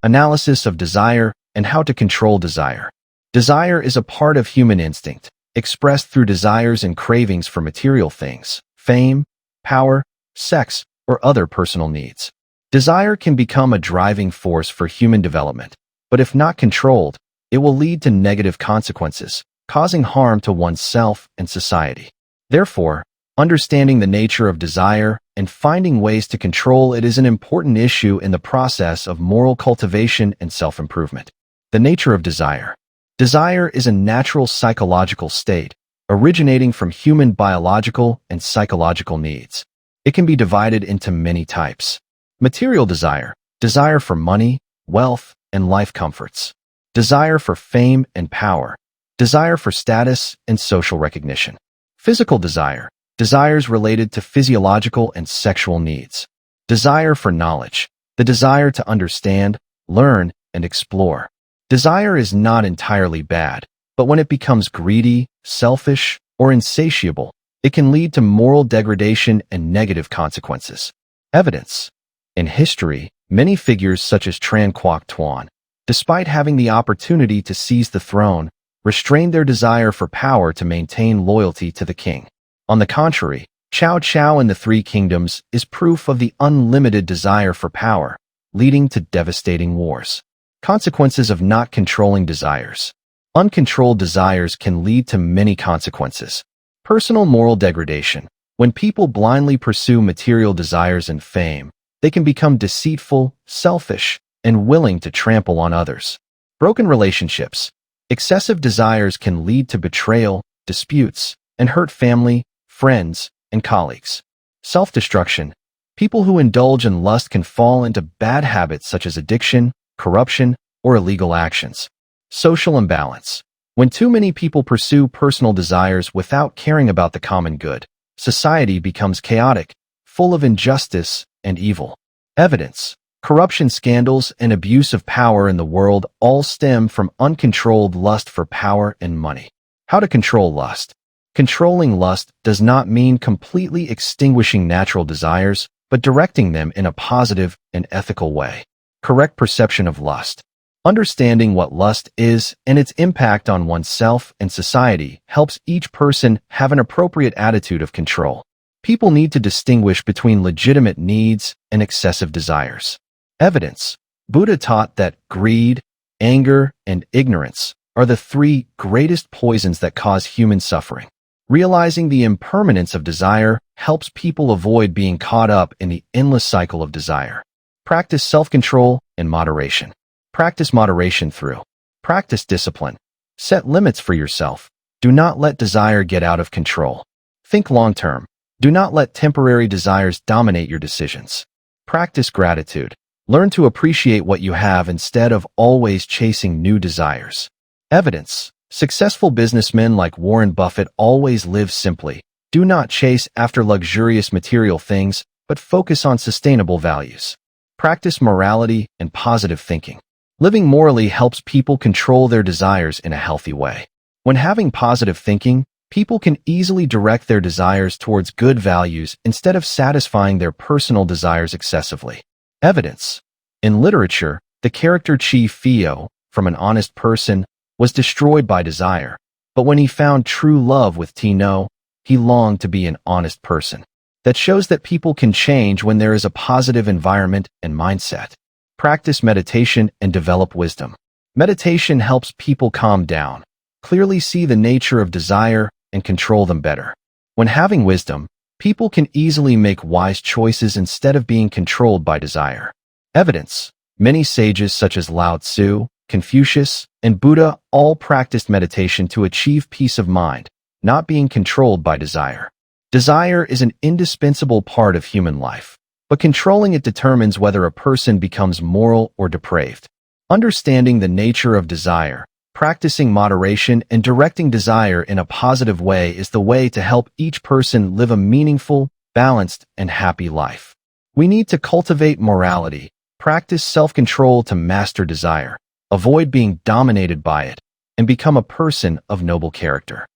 analysis of desire, and how to control desire. Desire is a part of human instinct, expressed through desires and cravings for material things, fame, power, sex, or other personal needs. Desire can become a driving force for human development, but if not controlled, it will lead to negative consequences, causing harm to oneself and society. Therefore, understanding the nature of desire and finding ways to control it is an important issue in the process of moral cultivation and self-improvement. The nature of desire. Desire is a natural psychological state, originating from human biological and psychological needs. It can be divided into many types. Material desire, desire for money, wealth, and life comforts. Desire for fame and power, desire for status and social recognition. Physical desire, desires related to physiological and sexual needs. Desire for knowledge, the desire to understand, learn, and explore. Desire is not entirely bad, but when it becomes greedy, selfish, or insatiable, it can lead to moral degradation and negative consequences. Evidence. In history, many figures such as Tran Quoc Tuan, despite having the opportunity to seize the throne, restrained their desire for power to maintain loyalty to the king. On the contrary, Cao Cao in the Three Kingdoms is proof of the unlimited desire for power, leading to devastating wars. Consequences of not controlling desires. Uncontrolled desires can lead to many consequences. Personal moral degradation. When people blindly pursue material desires and fame, they can become deceitful, selfish, and willing to trample on others. Broken relationships. Excessive desires can lead to betrayal, disputes, and hurt family, friends, and colleagues. Self-destruction. People who indulge in lust can fall into bad habits such as addiction, corruption, or illegal actions. Social imbalance. When too many people pursue personal desires without caring about the common good, society becomes chaotic, full of injustice and evil. Evidence. Corruption scandals and abuse of power in the world all stem from uncontrolled lust for power and money. How to control lust. Controlling lust does not mean completely extinguishing natural desires, but directing them in a positive and ethical way. Correct perception of lust. Understanding what lust is and its impact on oneself and society helps each person have an appropriate attitude of control. People need to distinguish between legitimate needs and excessive desires. Evidence. Buddha taught that greed, anger, and ignorance are the three greatest poisons that cause human suffering. Realizing the impermanence of desire helps people avoid being caught up in the endless cycle of desire. Practice self-control and moderation. Practice moderation through. Practice discipline. Set limits for yourself. Do not let desire get out of control. Think long-term. Do not let temporary desires dominate your decisions. Practice gratitude. Learn to appreciate what you have instead of always chasing new desires. Evidence. Successful businessmen like Warren Buffett always live simply. Do not chase after luxurious material things, but focus on sustainable values. Practice morality and positive thinking. Living morally helps people control their desires in a healthy way. When having positive thinking, people can easily direct their desires towards good values instead of satisfying their personal desires excessively. Evidence. In literature, the character Chi Fio, from an honest person, was destroyed by desire, but when he found true love with Tino, he longed to be an honest person. That shows that people can change when there is a positive environment and mindset. Practice meditation and develop wisdom. Meditation helps people calm down, clearly see the nature of desire, and control them better. When having wisdom, people can easily make wise choices instead of being controlled by desire. Evidence. Many sages such as Lao Tzu, Confucius, and Buddha all practiced meditation to achieve peace of mind, not being controlled by desire. Desire is an indispensable part of human life, but controlling it determines whether a person becomes moral or depraved. Understanding the nature of desire, practicing moderation, and directing desire in a positive way is the way to help each person live a meaningful, balanced, and happy life. We need to cultivate morality, practice self-control to master desire, avoid being dominated by it, and become a person of noble character.